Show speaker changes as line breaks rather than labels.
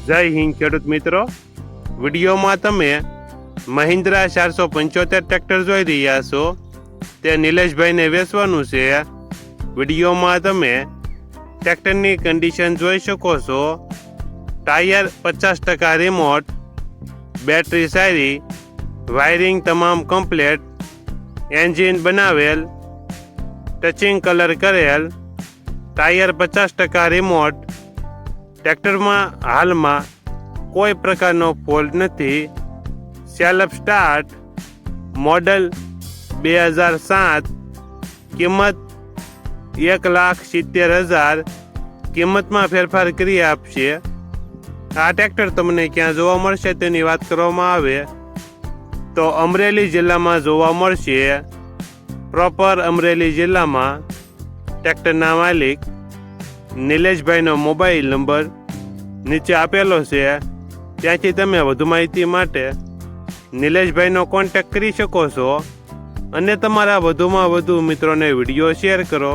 જય હિન્દ ખેડૂત મિત્રો, વિડીયોમાં તમે મહિન્દ્રા 475 ટ્રેક્ટર જોઈ રહ્યા છો. તે નિલેશભાઈને વેચવાનું છે. વિડીયોમાં તમે ટ્રેક્ટરની કન્ડિશન જોઈ શકો છો. ટાયર 50% રિમોટ, બેટરી સારી, વાયરિંગ તમામ કમ્પ્લેટ, એન્જિન બનાવેલ, ટચિંગ કલર કરેલ, ટાયર 50% રિમોટ. ટ્રેક્ટરમાં હાલમાં કોઈ પ્રકારનો ફોલ્ટ નથી. સેલ્ફ સ્ટાર્ટ, મોડલ 2007, કિંમત 1,70,000. કિંમતમાં ફેરફાર કરી આપશે. આ ટ્રેક્ટર તમને ક્યાં જોવા મળશે તેની વાત કરવામાં આવે તો અમરેલી જિલ્લામાં જોવા મળશે. પ્રોપર અમરેલી જિલ્લામાં. ટ્રેક્ટરના માલિક નિલેશભાઈનો મોબાઈલ નંબર નીચે આપેલો છે. ત્યાંથી તમે વધુ માહિતી માટે નિલેશભાઈનો કોન્ટેક્ટ કરી શકો છો અને તમારા વધુમાં વધુ મિત્રોને વિડીયો શેર કરો.